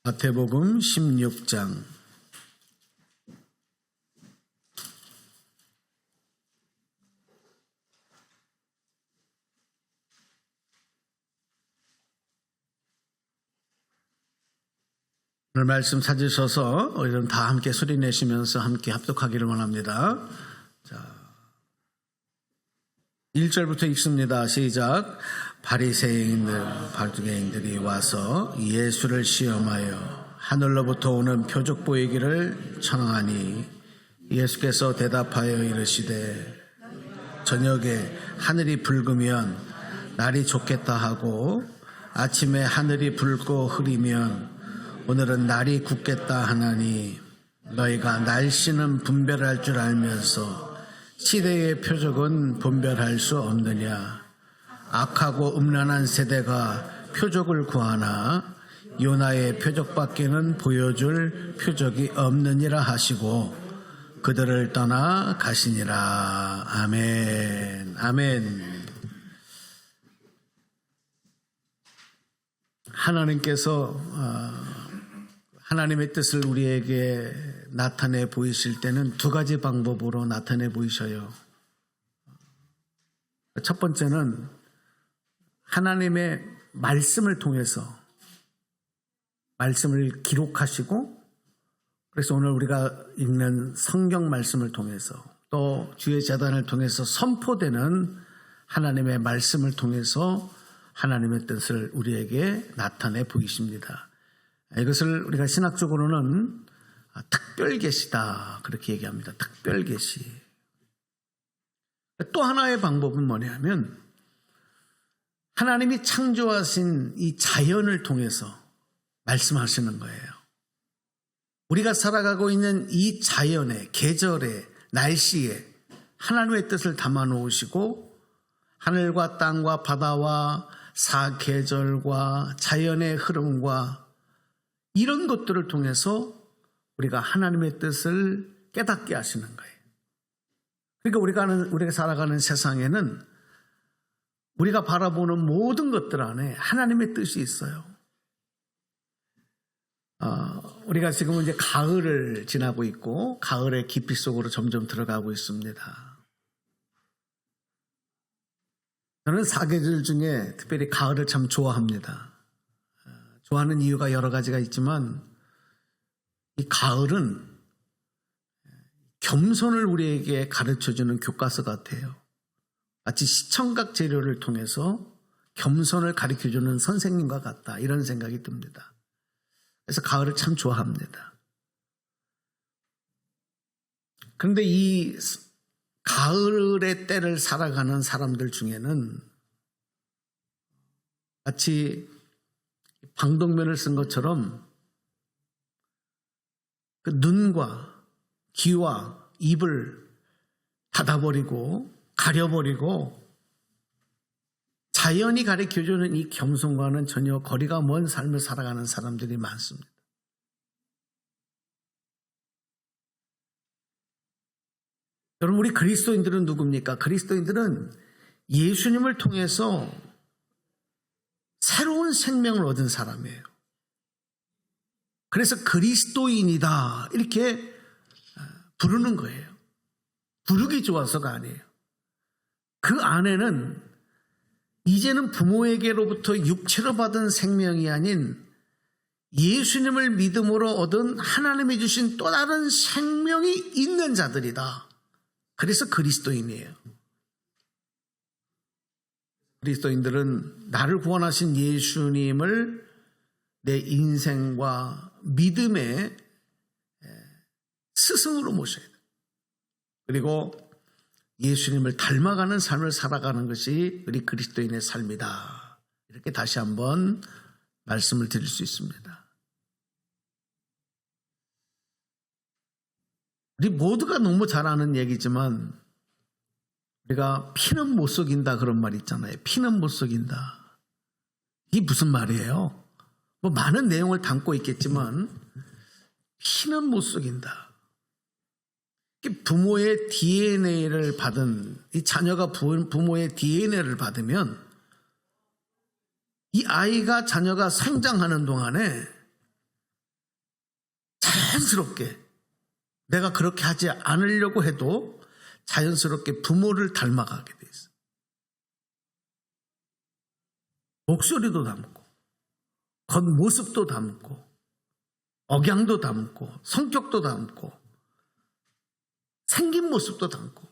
마태복음 16장. 오늘 말씀 찾으셔서 우리는 다 함께 소리 내시면서 함께 합독하기를 원합니다. 자, 1절부터 읽습니다. 시작. 바리새인들, 바두개인들이 와서 예수를 시험하여 하늘로부터 오는 표적 보이기를 청하니 예수께서 대답하여 이르시되 저녁에 하늘이 붉으면 날이 좋겠다 하고 아침에 하늘이 붉고 흐리면 오늘은 날이 굳겠다 하나니 너희가 날씨는 분별할 줄 알면서 시대의 표적은 분별할 수 없느냐. 악하고 음란한 세대가 표적을 구하나 요나의 표적밖에는 보여줄 표적이 없느니라 하시고 그들을 떠나 가시니라. 아멘. 아멘. 하나님께서 하나님의 뜻을 우리에게 나타내 보이실 때는 두 가지 방법으로 나타내 보이셔요. 첫 번째는 하나님의 말씀을 통해서 말씀을 기록하시고, 그래서 오늘 우리가 읽는 성경 말씀을 통해서 또 주의 제단을 통해서 선포되는 하나님의 말씀을 통해서 하나님의 뜻을 우리에게 나타내 보이십니다. 이것을 우리가 신학적으로는 특별계시다 그렇게 얘기합니다. 특별계시. 또 하나의 방법은 뭐냐면 하나님이 창조하신 이 자연을 통해서 말씀하시는 거예요. 우리가 살아가고 있는 이 자연에, 계절에, 날씨에 하나님의 뜻을 담아 놓으시고 하늘과 땅과 바다와 사계절과 자연의 흐름과 이런 것들을 통해서 우리가 하나님의 뜻을 깨닫게 하시는 거예요. 그러니까 우리가 살아가는 세상에는 우리가 바라보는 모든 것들 안에 하나님의 뜻이 있어요. 우리가 지금은 이제 가을을 지나고 있고 가을의 깊이 속으로 점점 들어가고 있습니다. 저는 사계절 중에 특별히 가을을 참 좋아합니다. 좋아하는 이유가 여러 가지가 있지만 이 가을은 겸손을 우리에게 가르쳐주는 교과서 같아요. 마치 시청각 재료를 통해서 겸손을 가르쳐주는 선생님과 같다, 이런 생각이 듭니다. 그래서 가을을 참 좋아합니다. 그런데 이 가을의 때를 살아가는 사람들 중에는 마치 방독면을 쓴 것처럼 그 눈과 귀와 입을 닫아버리고 가려버리고 자연이 가르쳐주는 이 겸손과는 전혀 거리가 먼 삶을 살아가는 사람들이 많습니다. 여러분, 우리 그리스도인들은 누굽니까? 그리스도인들은 예수님을 통해서 새로운 생명을 얻은 사람이에요. 그래서 그리스도인이다 이렇게 부르는 거예요. 부르기 좋아서가 아니에요. 그 안에는 이제는 부모에게로부터 육체로 받은 생명이 아닌 예수님을 믿음으로 얻은 하나님이 주신 또 다른 생명이 있는 자들이다. 그래서 그리스도인이에요. 그리스도인들은 나를 구원하신 예수님을 내 인생과 믿음의 스승으로 모셔야 돼요. 그리고 예수님을 닮아가는 삶을 살아가는 것이 우리 그리스도인의 삶이다. 이렇게 다시 한번 말씀을 드릴 수 있습니다. 우리 모두가 너무 잘 아는 얘기지만 우리가 피는 못 속인다 그런 말 있잖아요. 피는 못 속인다. 이게 무슨 말이에요? 뭐 많은 내용을 담고 있겠지만 피는 못 속인다. 부모의 DNA를 받은 이 자녀가 부모의 DNA를 받으면 이 아이가 자녀가 성장하는 동안에 자연스럽게 내가 그렇게 하지 않으려고 해도 자연스럽게 부모를 닮아가게 돼 있어. 목소리도 닮고 겉모습도 닮고 억양도 닮고 성격도 닮고 생긴 모습도 닮고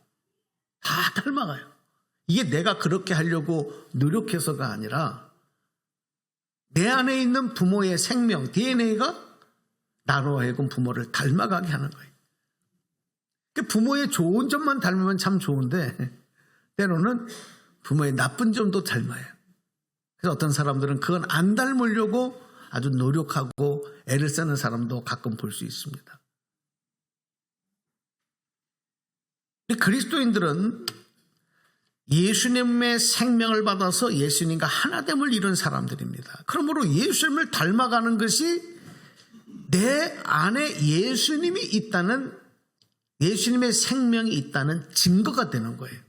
다 닮아가요. 이게 내가 그렇게 하려고 노력해서가 아니라 내 안에 있는 부모의 생명, DNA가 나로 하여금 부모를 닮아가게 하는 거예요. 부모의 좋은 점만 닮으면 참 좋은데 때로는 부모의 나쁜 점도 닮아요. 그래서 어떤 사람들은 그건 안 닮으려고 아주 노력하고 애를 쓰는 사람도 가끔 볼 수 있습니다. 그리스도인들은 예수님의 생명을 받아서 예수님과 하나됨을 이룬 사람들입니다. 그러므로 예수님을 닮아가는 것이 내 안에 예수님이 있다는, 예수님의 생명이 있다는 증거가 되는 거예요.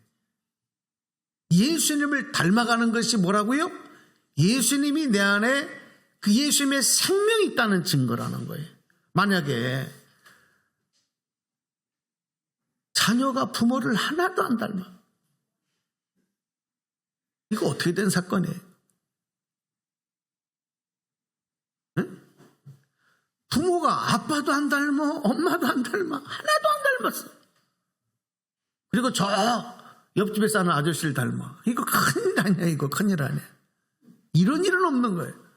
예수님을 닮아가는 것이 뭐라고요? 예수님이 내 안에 그 예수님의 생명이 있다는 증거라는 거예요. 만약에 자녀가 부모를 하나도 안 닮아, 이거 어떻게 된 사건이에요? 응? 부모가 아빠도 안 닮아, 엄마도 안 닮아, 하나도 안 닮았어. 그리고 저 옆집에 사는 아저씨를 닮아. 이거 큰일 아니야, 이거 큰일 아니야. 이런 일은 없는 거예요.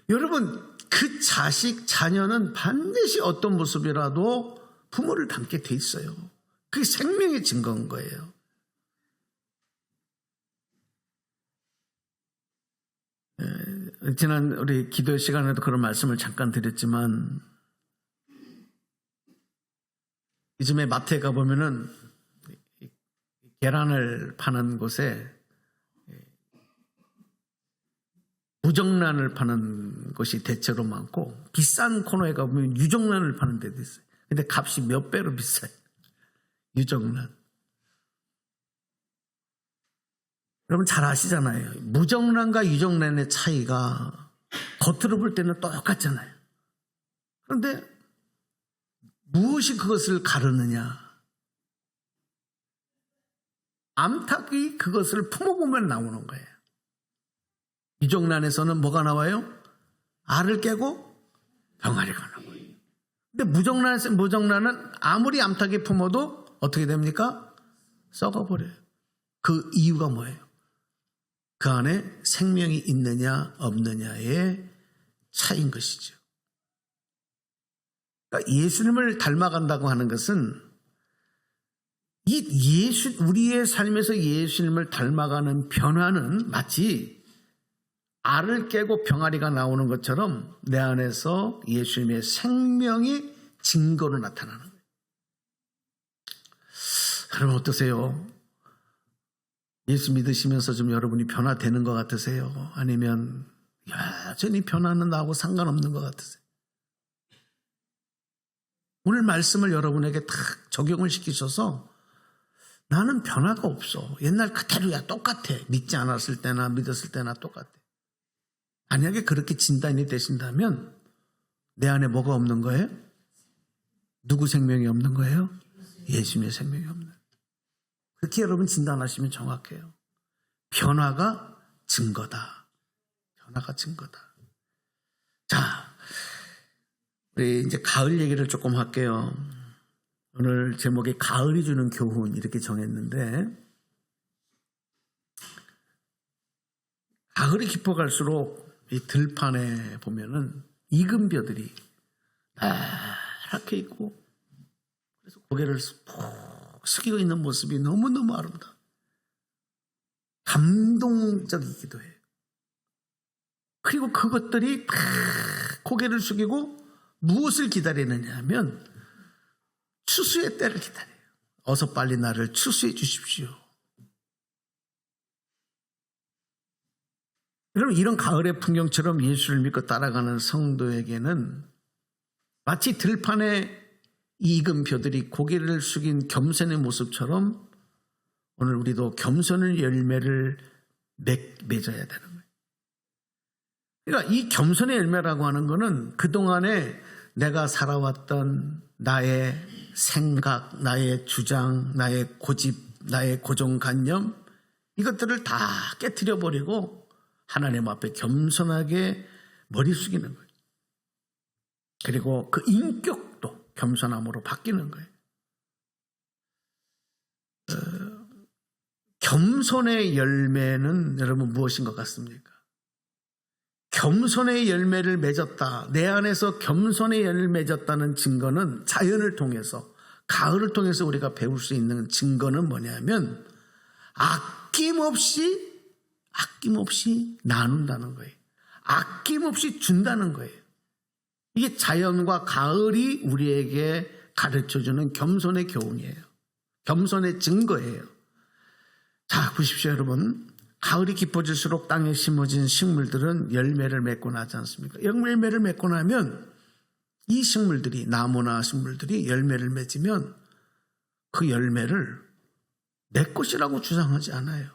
여러분, 그 자식, 자녀는 반드시 어떤 모습이라도 부모를 닮게 돼 있어요. 그게 생명의 증거인 거예요. 지난 우리 기도 시간에도 그런 말씀을 잠깐 드렸지만, 요즘에 마트에 가보면은 계란을 파는 곳에 무정란을 파는 곳이 대체로 많고, 비싼 코너에 가보면 유정란을 파는 데도 있어요. 근데 값이 몇 배로 비싸요. 유정란. 여러분 잘 아시잖아요. 무정란과 유정란의 차이가 겉으로 볼 때는 똑같잖아요. 그런데 무엇이 그것을 가르느냐? 암탉이 그것을 품어보면 나오는 거예요. 유정란에서는 뭐가 나와요? 알을 깨고 병아리가 나와요. 근데 무정란은 아무리 암탉이 품어도 어떻게 됩니까? 썩어버려요. 그 이유가 뭐예요? 그 안에 생명이 있느냐 없느냐의 차이인 것이죠. 그러니까 예수님을 닮아간다고 하는 것은 우리의 삶에서 예수님을 닮아가는 변화는 마치 알을 깨고 병아리가 나오는 것처럼 내 안에서 예수님의 생명이 증거로 나타나는 거예요. 여러분 어떠세요? 예수 믿으시면서 좀 여러분이 변화되는 것 같으세요? 아니면 여전히 변화는 나하고 상관없는 것 같으세요? 오늘 말씀을 여러분에게 딱 적용을 시키셔서 나는 변화가 없어. 옛날 그대로야, 똑같아. 믿지 않았을 때나 믿었을 때나 똑같아. 만약에 그렇게 진단이 되신다면 내 안에 뭐가 없는 거예요? 누구 생명이 없는 거예요? 예수님의 생명이 없는 거예요. 그렇게 여러분 진단하시면 정확해요. 변화가 증거다. 변화가 증거다. 자, 우리 이제 가을 얘기를 조금 할게요. 오늘 제목이 가을이 주는 교훈 이렇게 정했는데, 가을이 깊어갈수록 이 들판에 보면은 이금벼들이 나랗게 있고, 그래서 고개를 푹 숙이고 있는 모습이 너무너무 아름다워. 감동적이기도 해요. 그리고 그것들이 다 고개를 숙이고 무엇을 기다리느냐 하면 추수의 때를 기다려요. 어서 빨리 나를 추수해 주십시오. 여러분, 이런 가을의 풍경처럼 예수를 믿고 따라가는 성도에게는 마치 들판에 익은 벼들이 고개를 숙인 겸손의 모습처럼 오늘 우리도 겸손의 열매를 맺어야 되는 거예요. 그러니까 이 겸손의 열매라고 하는 것은 그동안에 내가 살아왔던 나의 생각, 나의 주장, 나의 고집, 나의 고정관념 이것들을 다 깨트려 버리고 하나님 앞에 겸손하게 머리 숙이는 거예요. 그리고 그 인격도 겸손함으로 바뀌는 거예요. 겸손의 열매는 여러분 무엇인 것 같습니까? 겸손의 열매를 맺었다. 내 안에서 겸손의 열매를 맺었다는 증거는 자연을 통해서, 가을을 통해서 우리가 배울 수 있는 증거는 뭐냐면 아낌없이 나눈다는 거예요. 아낌없이 준다는 거예요. 이게 자연과 가을이 우리에게 가르쳐주는 겸손의 교훈이에요. 겸손의 증거예요. 자, 보십시오, 여러분. 가을이 깊어질수록 땅에 심어진 식물들은 열매를 맺고 나지 않습니까? 열매를 맺고 나면 이 식물들이, 나무나 식물들이 열매를 맺으면 그 열매를 내 것이라고 주장하지 않아요.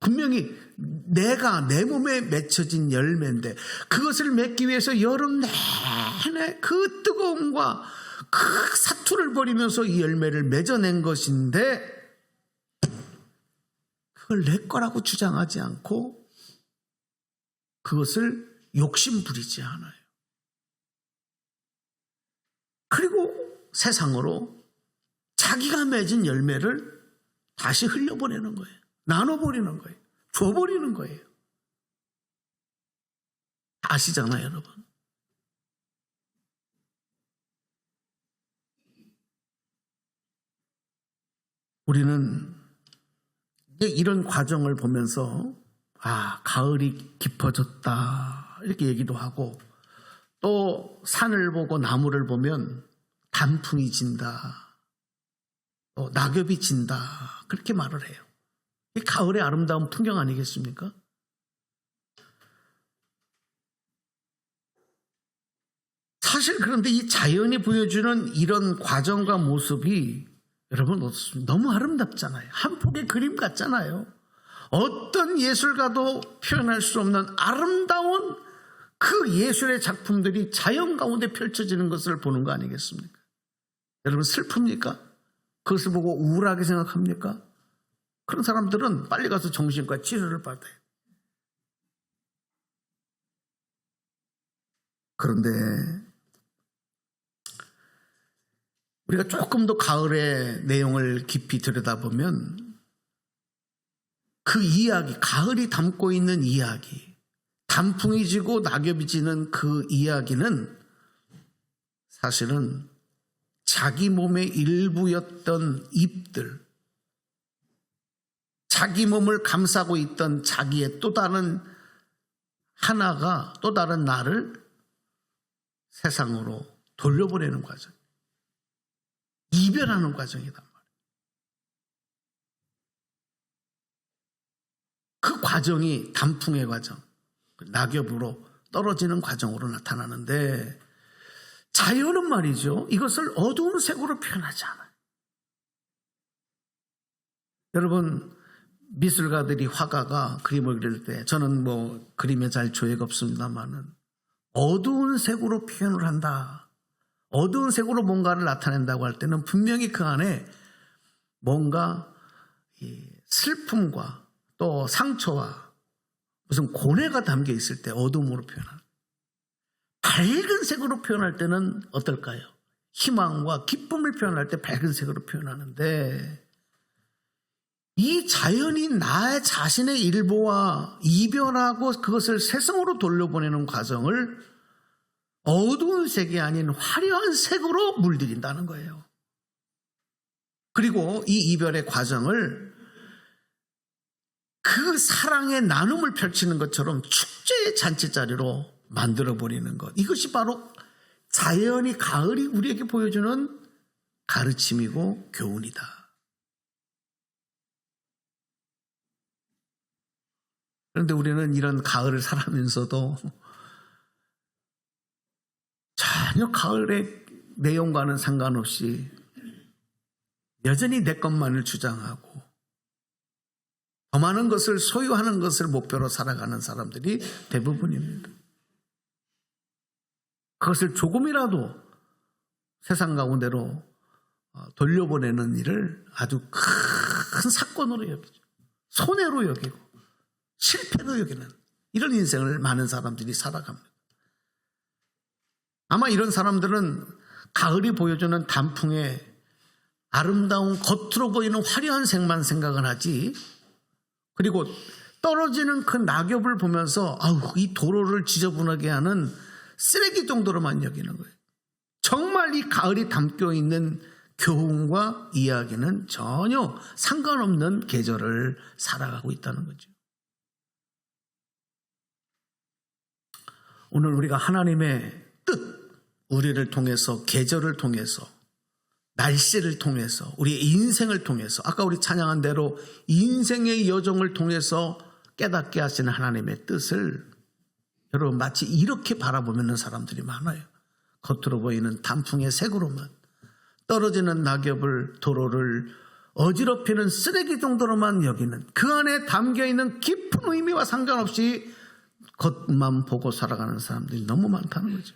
분명히 내가 내 몸에 맺혀진 열매인데 그것을 맺기 위해서 여름 내내 그 뜨거움과 그 사투를 벌이면서 이 열매를 맺어낸 것인데 그걸 내 거라고 주장하지 않고 그것을 욕심 부리지 않아요. 그리고 세상으로 자기가 맺은 열매를 다시 흘려보내는 거예요. 나눠버리는 거예요. 줘버리는 거예요. 아시잖아요, 여러분. 우리는 이런 과정을 보면서 가을이 깊어졌다 이렇게 얘기도 하고, 또 산을 보고 나무를 보면 단풍이 진다, 또 낙엽이 진다 그렇게 말을 해요. 이 가을의 아름다운 풍경 아니겠습니까? 사실 그런데 이 자연이 보여주는 이런 과정과 모습이 여러분 너무 아름답잖아요. 한 폭의 그림 같잖아요. 어떤 예술가도 표현할 수 없는 아름다운 그 예술의 작품들이 자연 가운데 펼쳐지는 것을 보는 거 아니겠습니까? 여러분 슬픕니까? 그것을 보고 우울하게 생각합니까? 그런 사람들은 빨리 가서 정신과 치료를 받아요. 그런데 우리가 조금 더 가을의 내용을 깊이 들여다보면 그 이야기, 가을이 담고 있는 이야기, 단풍이 지고 낙엽이 지는 그 이야기는 사실은 자기 몸의 일부였던 잎들, 자기 몸을 감싸고 있던 자기의 또 다른 하나가, 또 다른 나를 세상으로 돌려보내는 과정, 이별하는 과정이단 말이에요. 그 과정이 단풍의 과정, 낙엽으로 떨어지는 과정으로 나타나는데, 자연은 말이죠, 이것을 어두운 색으로 표현하지 않아요. 여러분, 미술가들이, 화가가 그림을 그릴 때, 저는 그림에 잘 조예가 없습니다만은 어두운 색으로 표현을 한다, 어두운 색으로 뭔가를 나타낸다고 할 때는 분명히 그 안에 뭔가 슬픔과 또 상처와 무슨 고뇌가 담겨 있을 때 어두움으로 표현하는, 밝은 색으로 표현할 때는 어떨까요? 희망과 기쁨을 표현할 때 밝은 색으로 표현하는데, 이 자연이 나의 자신의 일부와 이별하고 그것을 세상으로 돌려보내는 과정을 어두운 색이 아닌 화려한 색으로 물들인다는 거예요. 그리고 이 이별의 과정을 그 사랑의 나눔을 펼치는 것처럼 축제의 잔치자리로 만들어버리는 것, 이것이 바로 자연이, 가을이 우리에게 보여주는 가르침이고 교훈이다. 그런데 우리는 이런 가을을 살아가면서도 전혀 가을의 내용과는 상관없이 여전히 내 것만을 주장하고 더 많은 것을 소유하는 것을 목표로 살아가는 사람들이 대부분입니다. 그것을 조금이라도 세상 가운데로 돌려보내는 일을 아주 큰 사건으로 여기죠. 손해로 여기고 실패로 여기는 이런 인생을 많은 사람들이 살아갑니다. 아마 이런 사람들은 가을이 보여주는 단풍의 아름다운 겉으로 보이는 화려한 색만 생각을 하지, 그리고 떨어지는 그 낙엽을 보면서 이 도로를 지저분하게 하는 쓰레기 정도로만 여기는 거예요. 정말 이 가을이 담겨 있는 교훈과 이야기는 전혀 상관없는 계절을 살아가고 있다는 거죠. 오늘 우리가 하나님의 뜻, 우리를 통해서, 계절을 통해서, 날씨를 통해서, 우리의 인생을 통해서, 아까 우리 찬양한 대로 인생의 여정을 통해서 깨닫게 하시는 하나님의 뜻을 여러분 마치 이렇게 바라보는 사람들이 많아요. 겉으로 보이는 단풍의 색으로만, 떨어지는 낙엽을, 도로를 어지럽히는 쓰레기 정도로만 여기는, 그 안에 담겨있는 깊은 의미와 상관없이 겉만 보고 살아가는 사람들이 너무 많다는 거죠.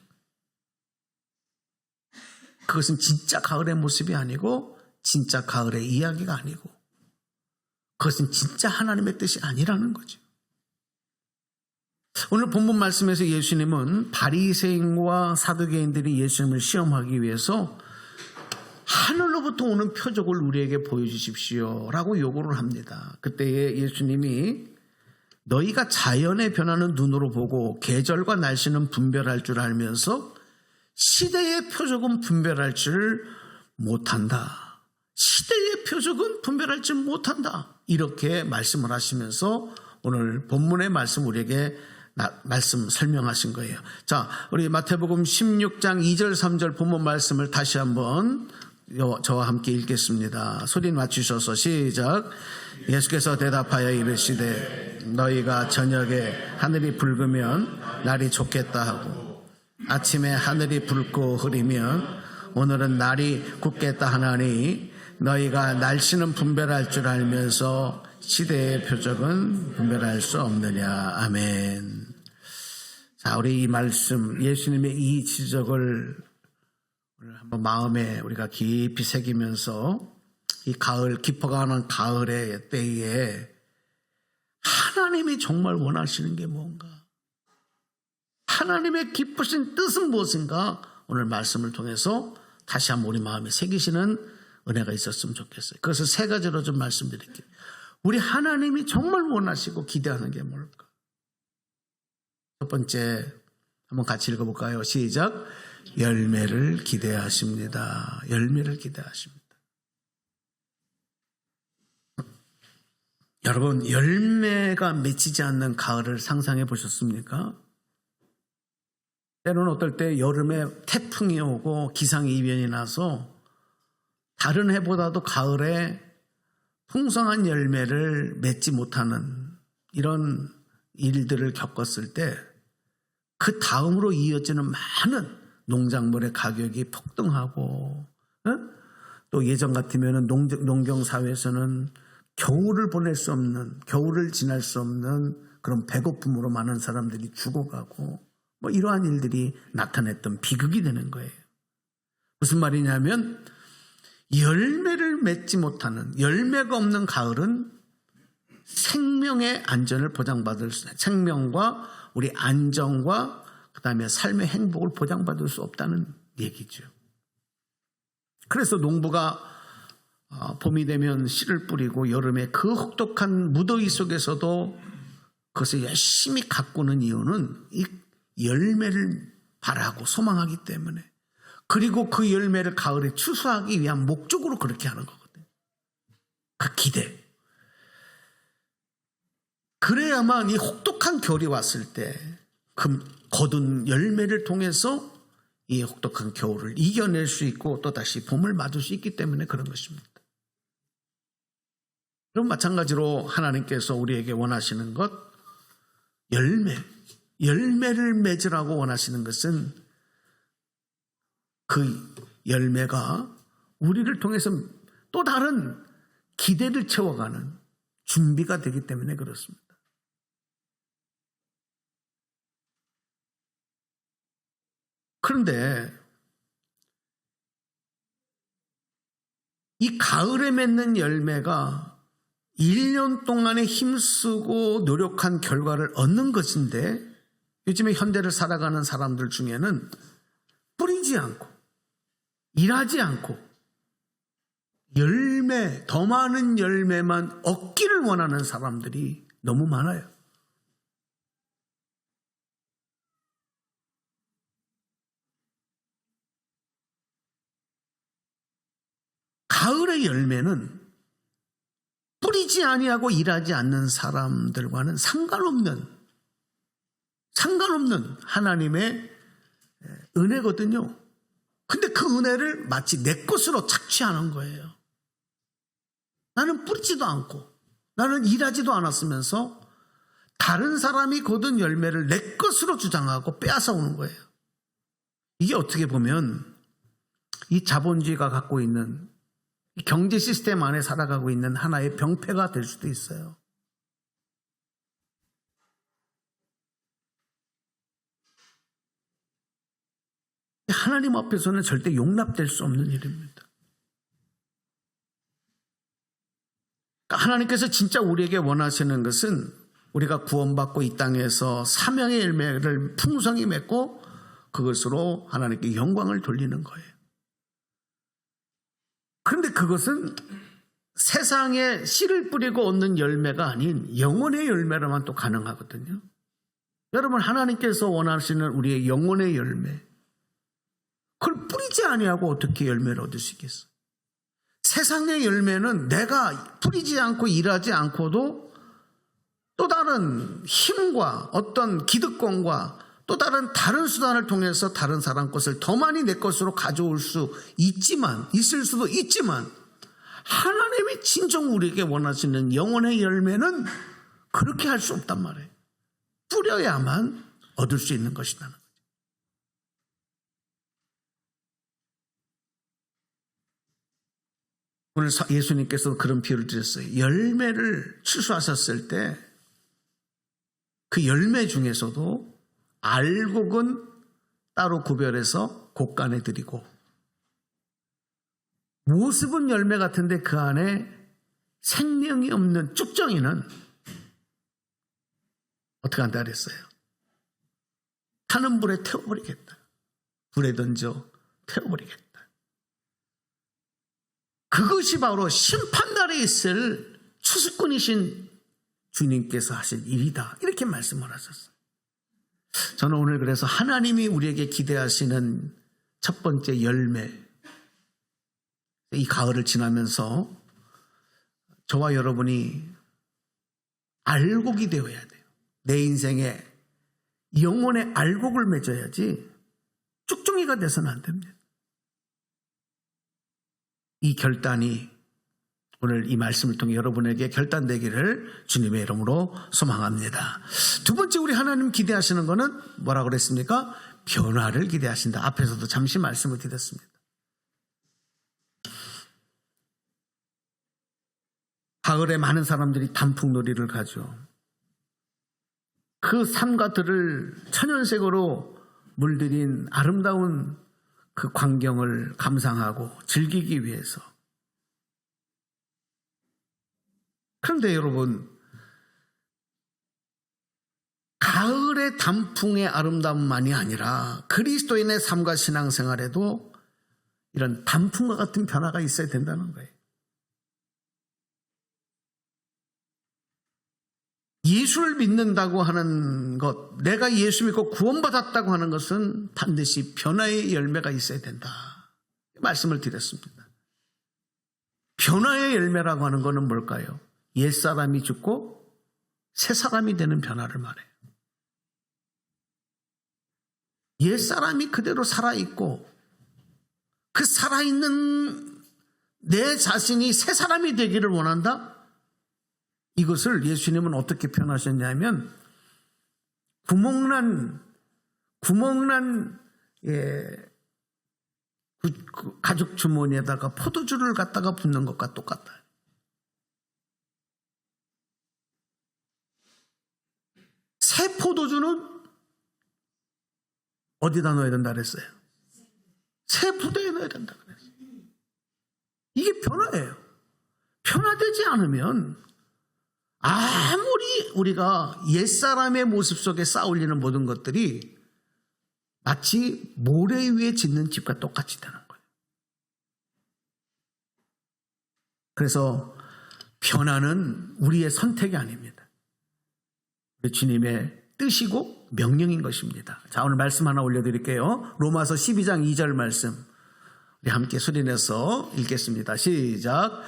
그것은 진짜 가을의 모습이 아니고, 진짜 가을의 이야기가 아니고, 그것은 진짜 하나님의 뜻이 아니라는 거죠. 오늘 본문 말씀에서 예수님은 바리새인과 사두개인들이 예수님을 시험하기 위해서 하늘로부터 오는 표적을 우리에게 보여주십시오 라고 요구를 합니다. 그때에 예수님이 너희가 자연의 변화는 눈으로 보고 계절과 날씨는 분별할 줄 알면서 시대의 표적은 분별할 줄 못한다. 시대의 표적은 분별할 줄 못한다. 이렇게 말씀을 하시면서 오늘 본문의 말씀 우리에게 말씀 설명하신 거예요. 자, 우리 마태복음 16장 2절 3절 본문 말씀을 다시 한번 저와 함께 읽겠습니다. 소리 맞추셔서 시작. 예수께서 대답하여 이르시되 너희가 저녁에 하늘이 붉으면 날이 좋겠다 하고 아침에 하늘이 붉고 흐리면 오늘은 날이 굳겠다 하나니 너희가 날씨는 분별할 줄 알면서 시대의 표적은 분별할 수 없느냐. 아멘. 자, 우리 이 말씀, 예수님의 이 지적을 오늘 한번 마음에 우리가 깊이 새기면서 이 가을, 깊어가는 가을의 때에 하나님이 정말 원하시는 게 뭔가, 하나님의 기쁘신 뜻은 무엇인가, 오늘 말씀을 통해서 다시 한번 우리 마음에 새기시는 은혜가 있었으면 좋겠어요. 그것을 세 가지로 좀 말씀드릴게요. 우리 하나님이 정말 원하시고 기대하는 게 뭘까? 첫 번째, 한번 같이 읽어볼까요? 시작. 열매를 기대하십니다. 열매를 기대하십니다. 여러분, 열매가 맺히지 않는 가을을 상상해 보셨습니까? 때로는 어떨 때 여름에 태풍이 오고 기상이변이 나서 다른 해보다도 가을에 풍성한 열매를 맺지 못하는 이런 일들을 겪었을 때 그 다음으로 이어지는 많은 농작물의 가격이 폭등하고, 또 예전 같으면 농경사회에서는 겨울을 보낼 수 없는, 겨울을 지날 수 없는 그런 배고픔으로 많은 사람들이 죽어가고, 이러한 일들이 나타냈던 비극이 되는 거예요. 무슨 말이냐면 열매를 맺지 못하는, 열매가 없는 가을은 생명의 안전을 보장받을 수, 생명과 우리 안정과 그 다음에 삶의 행복을 보장받을 수 없다는 얘기죠. 그래서 농부가 봄이 되면 씨를 뿌리고 여름에 그 혹독한 무더위 속에서도 그것을 열심히 가꾸는 이유는 이 열매를 바라고 소망하기 때문에, 그리고 그 열매를 가을에 추수하기 위한 목적으로 그렇게 하는 거거든요. 그 기대. 그래야만 이 혹독한 겨울이 왔을 때 그 거둔 열매를 통해서 이 혹독한 겨울을 이겨낼 수 있고 또다시 봄을 맞을 수 있기 때문에 그런 것입니다. 그럼 마찬가지로 하나님께서 우리에게 원하시는 것, 열매를 맺으라고 원하시는 것은 그 열매가 우리를 통해서 또 다른 기대를 채워가는 준비가 되기 때문에 그렇습니다. 그런데 이 가을에 맺는 열매가 1년 동안에 힘쓰고 노력한 결과를 얻는 것인데, 요즘에 현대를 살아가는 사람들 중에는 뿌리지 않고 일하지 않고 열매, 더 많은 열매만 얻기를 원하는 사람들이 너무 많아요. 가을의 열매는 뿌리지 아니하고 일하지 않는 사람들과는 상관없는 하나님의 은혜거든요. 근데 그 은혜를 마치 내 것으로 착취하는 거예요. 나는 뿌리지도 않고 나는 일하지도 않았으면서 다른 사람이 거둔 열매를 내 것으로 주장하고 빼앗아 오는 거예요. 이게 어떻게 보면 이 자본주의가 갖고 있는 이 경제 시스템 안에 살아가고 있는 하나의 병폐가 될 수도 있어요. 하나님 앞에서는 절대 용납될 수 없는 일입니다. 하나님께서 진짜 우리에게 원하시는 것은 우리가 구원받고 이 땅에서 사명의 열매를 풍성히 맺고 그것으로 하나님께 영광을 돌리는 거예요. 그런데 그것은 세상에 씨를 뿌리고 얻는 열매가 아닌 영혼의 열매로만 또 가능하거든요. 여러분, 하나님께서 원하시는 우리의 영혼의 열매, 그걸 뿌리지 아니하고 어떻게 열매를 얻을 수 있겠어요? 세상의 열매는 내가 뿌리지 않고 일하지 않고도 또 다른 힘과 어떤 기득권과 또 다른 수단을 통해서 다른 사람 것을 더 많이 내 것으로 가져올 수 있을 수도 있지만, 하나님이 진정 우리에게 원하시는 영혼의 열매는 그렇게 할 수 없단 말이에요. 뿌려야만 얻을 수 있는 것이라는 거죠. 오늘 예수님께서 그런 비유를 드렸어요. 열매를 추수하셨을 때 그 열매 중에서도 알곡은 따로 구별해서 곳간에 드리고, 모습은 열매 같은데 그 안에 생명이 없는 쭉정이는 어떻게 한다 그랬어요? 타는 불에 태워버리겠다. 불에 던져 태워버리겠다. 그것이 바로 심판날에 있을 추수꾼이신 주님께서 하신 일이다. 이렇게 말씀을 하셨어요. 저는 오늘 그래서 하나님이 우리에게 기대하시는 첫 번째 열매, 이 가을을 지나면서 저와 여러분이 알곡이 되어야 돼요. 내 인생에 영혼의 알곡을 맺어야지 쭉종이가 돼서는 안 됩니다. 이 결단이 오늘 이 말씀을 통해 여러분에게 결단되기를 주님의 이름으로 소망합니다. 두 번째, 우리 하나님 기대하시는 것은 뭐라고 그랬습니까? 변화를 기대하신다. 앞에서도 잠시 말씀을 드렸습니다. 가을에 많은 사람들이 단풍놀이를 가죠. 그 산과 들을 천연색으로 물들인 아름다운 그 광경을 감상하고 즐기기 위해서. 그런데 여러분, 가을의 단풍의 아름다움만이 아니라 그리스도인의 삶과 신앙생활에도 이런 단풍과 같은 변화가 있어야 된다는 거예요. 예수를 믿는다고 하는 것, 내가 예수 믿고 구원받았다고 하는 것은 반드시 변화의 열매가 있어야 된다. 말씀을 드렸습니다. 변화의 열매라고 하는 것은 뭘까요? 옛사람이 죽고 새사람이 되는 변화를 말해요. 옛사람이 그대로 살아있고 그 살아있는 내 자신이 새사람이 되기를 원한다? 이것을 예수님은 어떻게 표현하셨냐면 구멍난 그 가죽 주머니에다가 포도주를 갖다가 붓는 것과 똑같다. 새 포도주는 어디다 넣어야 된다 그랬어요? 새 부대에 넣어야 된다 그랬어요. 이게 변화예요. 변화되지 않으면 아무리 우리가 옛사람의 모습 속에 쌓아올리는 모든 것들이 마치 모래 위에 짓는 집과 똑같이 되는 거예요. 그래서 변화는 우리의 선택이 아닙니다. 우리 주님의 뜻이고 명령인 것입니다. 자, 오늘 말씀 하나 올려드릴게요. 로마서 12장 2절 말씀 우리 함께 소리내서 읽겠습니다. 시작.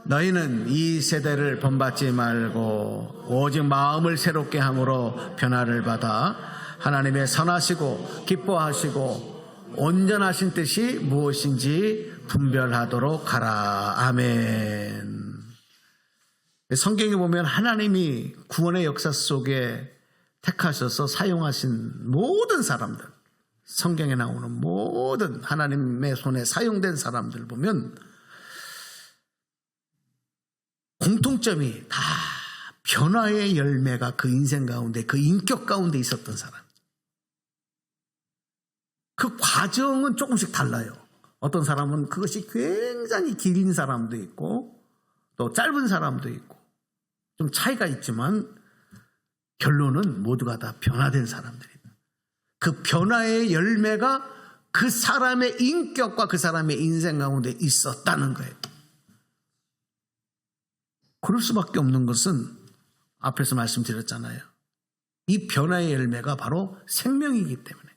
너희는 이 세대를 본받지 말고 오직 마음을 새롭게 함으로 변화를 받아 하나님의 선하시고 기뻐하시고 온전하신 뜻이 무엇인지 분별하도록 하라. 아멘. 성경에 보면 하나님이 구원의 역사 속에 택하셔서 사용하신 모든 사람들, 성경에 나오는 모든 하나님의 손에 사용된 사람들 보면 공통점이 다 변화의 열매가 그 인생 가운데, 그 인격 가운데 있었던 사람. 그 과정은 조금씩 달라요. 어떤 사람은 그것이 굉장히 긴 사람도 있고 또 짧은 사람도 있고 좀 차이가 있지만 결론은 모두가 다 변화된 사람들이다. 그 변화의 열매가 그 사람의 인격과 그 사람의 인생 가운데 있었다는 거예요. 그럴 수밖에 없는 것은 앞에서 말씀드렸잖아요. 이 변화의 열매가 바로 생명이기 때문에,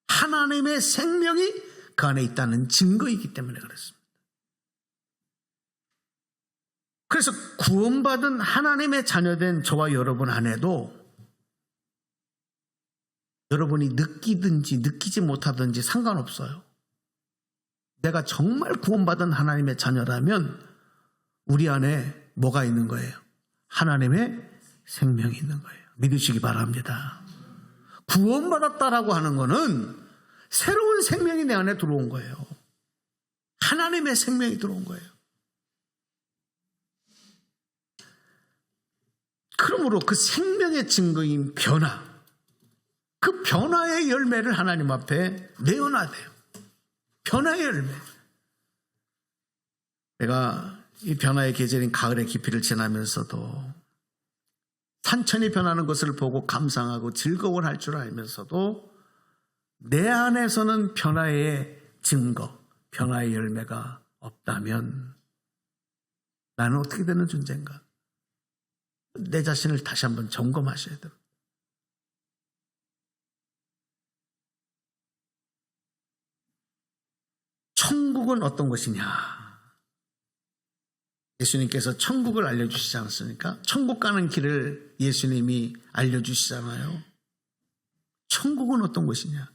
하나님의 생명이 그 안에 있다는 증거이기 때문에 그렇습니다. 그래서 구원받은 하나님의 자녀된 저와 여러분 안에도 여러분이 느끼든지 느끼지 못하든지 상관없어요. 내가 정말 구원받은 하나님의 자녀라면 우리 안에 뭐가 있는 거예요? 하나님의 생명이 있는 거예요. 믿으시기 바랍니다. 구원받았다라고 하는 거는 새로운 생명이 내 안에 들어온 거예요. 하나님의 생명이 들어온 거예요. 그러므로 그 생명의 증거인 변화, 그 변화의 열매를 하나님 앞에 내어놔야 돼요. 변화의 열매. 내가 이 변화의 계절인 가을의 깊이를 지나면서도 산천이 변하는 것을 보고 감상하고 즐거워할 줄 알면서도 내 안에서는 변화의 증거, 변화의 열매가 없다면 나는 어떻게 되는 존재인가? 내 자신을 다시 한번 점검하셔야 돼요. 천국은 어떤 것이냐? 예수님께서 천국을 알려주시지 않았습니까? 천국 가는 길을 예수님이 알려주시잖아요. 천국은 어떤 것이냐?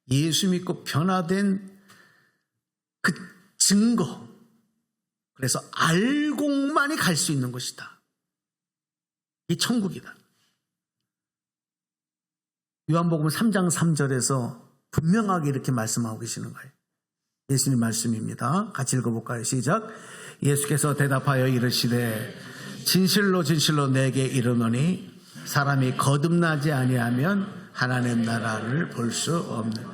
예수 믿고 변화된 그 증거. 그래서 알고만이 갈 수 있는 것이다. 이 천국이다. 요한복음 3장 3절에서 분명하게 이렇게 말씀하고 계시는 거예요. 예수님 말씀입니다. 같이 읽어볼까요? 시작. 예수께서 대답하여 이르시되 진실로 진실로 내게 이르노니 사람이 거듭나지 아니하면 하나님 나라를 볼 수 없는.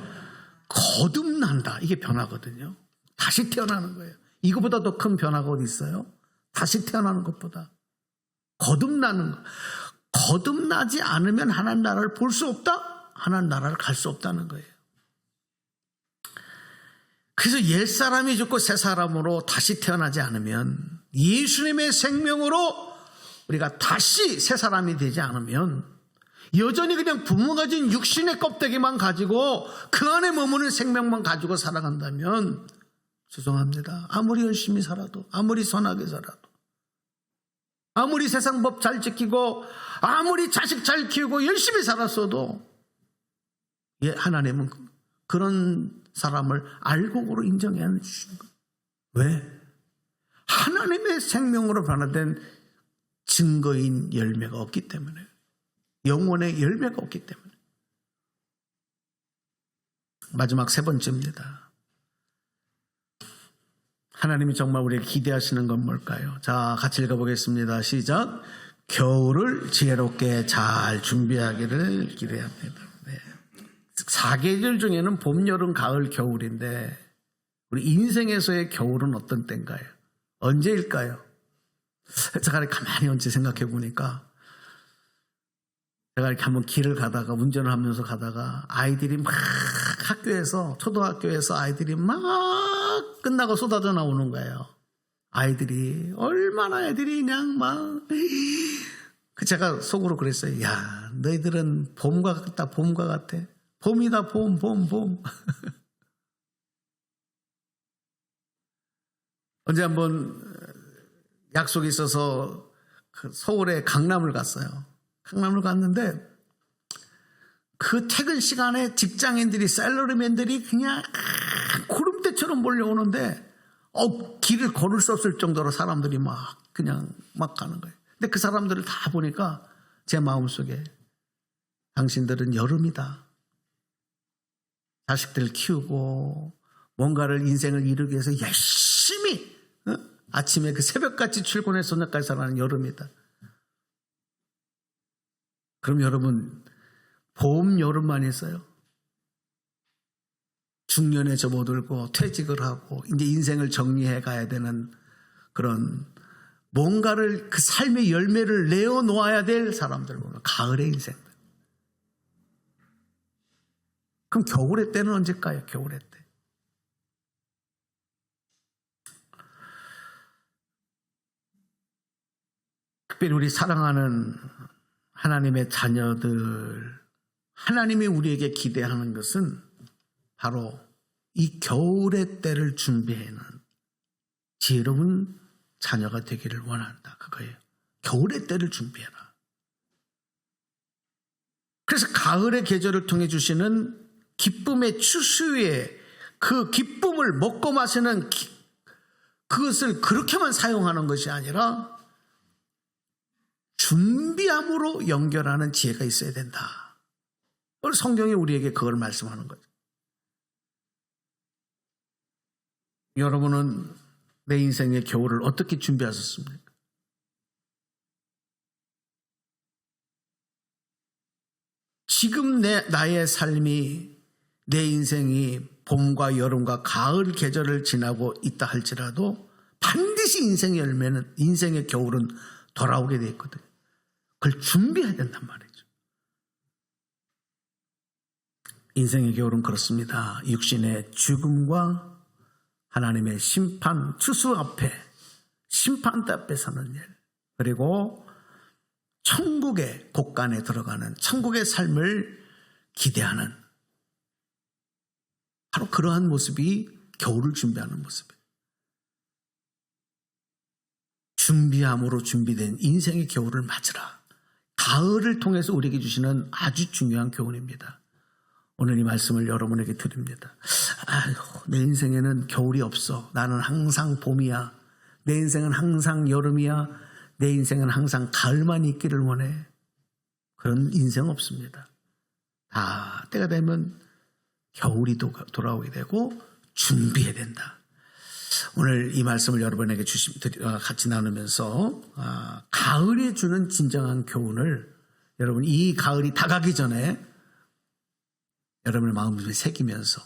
거듭난다. 이게 변화거든요. 다시 태어나는 거예요. 이거보다 더 큰 변화가 어디 있어요? 다시 태어나는 것보다. 거듭나는 것. 거듭나지 않으면 하나님 나라를 볼 수 없다? 하나님 나라를 갈 수 없다는 거예요. 그래서 옛사람이 죽고 새사람으로 다시 태어나지 않으면, 예수님의 생명으로 우리가 다시 새사람이 되지 않으면, 여전히 그냥 부모 가진 육신의 껍데기만 가지고 그 안에 머무는 생명만 가지고 살아간다면 죄송합니다. 아무리 열심히 살아도, 아무리 선하게 살아도, 아무리 세상 법 잘 지키고, 아무리 자식 잘 키우고 열심히 살았어도 하나님은 그런 사람을 알곡으로 인정해 안 주시는 거예요. 왜? 하나님의 생명으로 변화된 증거인 열매가 없기 때문에, 영혼의 열매가 없기 때문에. 마지막 세 번째입니다. 하나님이 정말 우리에게 기대하시는 건 뭘까요? 자, 같이 읽어보겠습니다. 시작. 겨울을 지혜롭게 잘 준비하기를 기대합니다. 네. 4계절 중에는 봄, 여름, 가을, 겨울인데 우리 인생에서의 겨울은 어떤 때인가요? 언제일까요? 제가 가만히 언제 생각해 보니까 제가 이렇게 한번 길을 가다가 운전을 하면서 가다가 아이들이 막 학교에서 초등학교에서 아이들이 막 끝나고 쏟아져 나오는 거예요. 아이들이 얼마나 애들이 그냥 막 제가 속으로 그랬어요. 야, 너희들은 봄과 같다, 봄과 같아. 봄이다, 봄. 언제 한번 약속이 있어서 서울의 강남을 갔어요. 강남을 갔는데 그 퇴근 시간에 직장인들이 샐러리맨들이 그냥 구름대처럼 몰려오는데 길을 걸을 수 없을 정도로 사람들이 막 가는 거예요. 근데 그 사람들을 다 보니까 제 마음속에 당신들은 여름이다. 자식들 키우고 뭔가를 인생을 이루기 위해서 열심히 아침에 그 새벽같이 출근해서 저녁까지 살아가는 여름이다. 그럼 여러분 봄, 여름만 있어요? 중년에 접어들고 퇴직을 하고 이제 인생을 정리해 가야 되는 그런 뭔가를 그 삶의 열매를 내어놓아야 될 사람들 보면 가을의 인생. 그럼 겨울의 때는 언제일까요? 겨울의 때. 특별히 우리 사랑하는 하나님의 자녀들, 하나님이 우리에게 기대하는 것은 바로 이 겨울의 때를 준비하는 지혜로운 자녀가 되기를 원한다. 그거예요. 겨울의 때를 준비해라. 그래서 가을의 계절을 통해 주시는 기쁨의 추수에 그 기쁨을 먹고 마시는 그것을 그렇게만 사용하는 것이 아니라 준비함으로 연결하는 지혜가 있어야 된다. 오늘 성경이 우리에게 그걸 말씀하는 거죠. 여러분은 내 인생의 겨울을 어떻게 준비하셨습니까? 지금 나의 삶이, 내 인생이 봄과 여름과 가을 계절을 지나고 있다 할지라도 반드시 인생의 열매는, 인생의 겨울은 돌아오게 돼 있거든요. 그걸 준비해야 된단 말이죠. 인생의 겨울은 그렇습니다. 육신의 죽음과 하나님의 심판, 추수 앞에, 심판대 앞에 서는 일, 그리고 천국의 곳간에 들어가는 천국의 삶을 기대하는 바로 그러한 모습이 겨울을 준비하는 모습이에요. 준비함으로 준비된 인생의 겨울을 맞으라. 가을을 통해서 우리에게 주시는 아주 중요한 교훈입니다. 오늘 이 말씀을 여러분에게 드립니다. 내 인생에는 겨울이 없어. 나는 항상 봄이야. 내 인생은 항상 여름이야. 내 인생은 항상 가을만 있기를 원해. 그런 인생 없습니다. 다 때가 되면 겨울이 돌아오게 되고 준비해야 된다. 오늘 이 말씀을 여러분에게 같이 나누면서 가을이 주는 진정한 교훈을 여러분 이 가을이 다가기 전에 여러분의 마음을 새기면서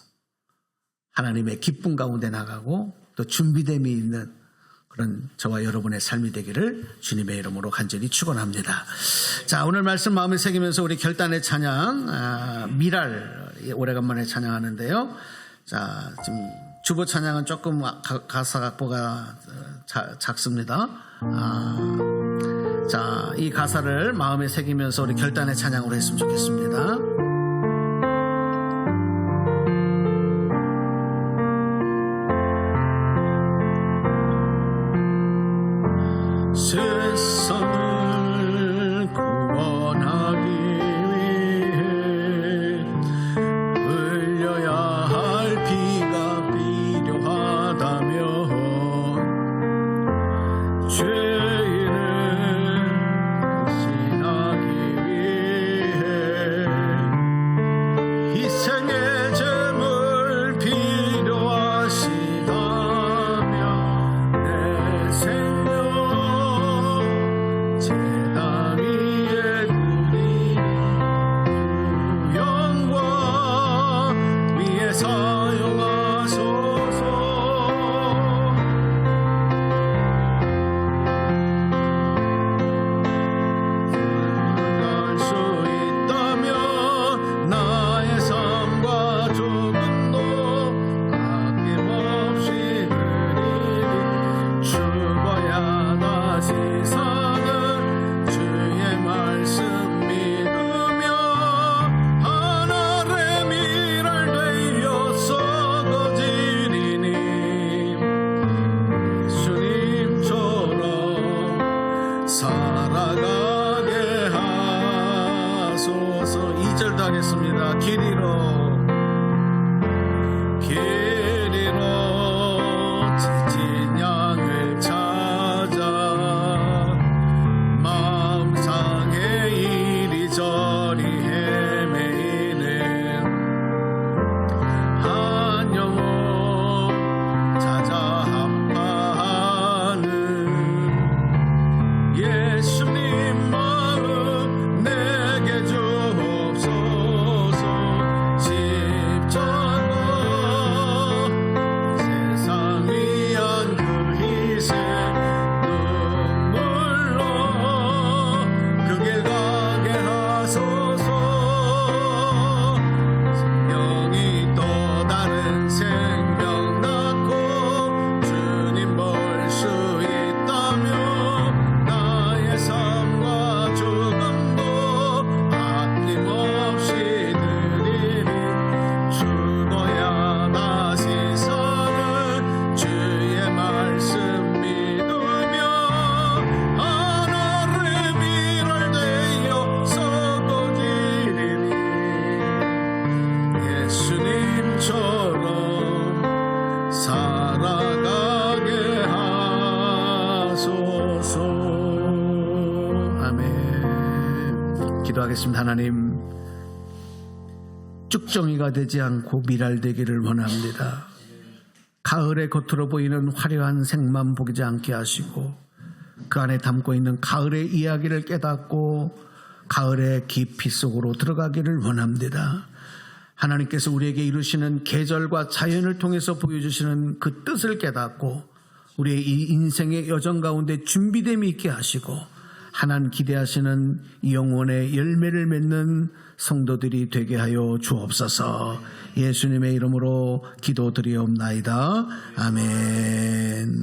하나님의 기쁨 가운데 나가고 또 준비됨이 있는 그런 저와 여러분의 삶이 되기를 주님의 이름으로 간절히 축원합니다. 자, 오늘 말씀 마음에 새기면서 우리 결단의 찬양 미랄 오래간만에 찬양하는데요. 자, 지금 주보 찬양은 조금 가사 각보가 작습니다. 자, 이 가사를 마음에 새기면서 우리 결단의 찬양으로 했으면 좋겠습니다. 세상을 구원하기 위해 흘려야 할 피가 필요하다면 죄인을 대신하기 위해 희생의 제물 필요하시다면 내 생명 제단 위에 누리니 주 영광 사용하소서. 살아가게 하소서. 2절도 하겠습니다. 길이로 지친 양을 찾아 마음 상해 이리저리 헤매이는 한 영혼 찾아 아파하는 예수님 마음 내게 주옵소서. 십자가 세상 위한 그 희생 눈물로 그 길 가게 하소서. 생명이 또 다른 생명 낳고 주님 볼 수 있다면 나의 삶과 죽음도 아낌없이 드리리. 죽어야 다시 사는 주의 말씀 믿으며 하늘의 미랄 되어 썩어지리니 예수님처럼 살아가게 하소서. 아멘. 기도하겠습니다. 하나님, 쭉정이가 되지 않고 미랄되기를 원합니다. 가을의 겉으로 보이는 화려한 색만 보이지 않게 하시고 그 안에 담고 있는 가을의 이야기를 깨닫고 가을의 깊이 속으로 들어가기를 원합니다. 하나님께서 우리에게 이루시는 계절과 자연을 통해서 보여주시는 그 뜻을 깨닫고 우리의 이 인생의 여정 가운데 준비됨이 있게 하시고 하나님 기대하시는 영혼의 열매를 맺는 성도들이 되게 하여 주옵소서. 예수님의 이름으로 기도드리옵나이다. 아멘.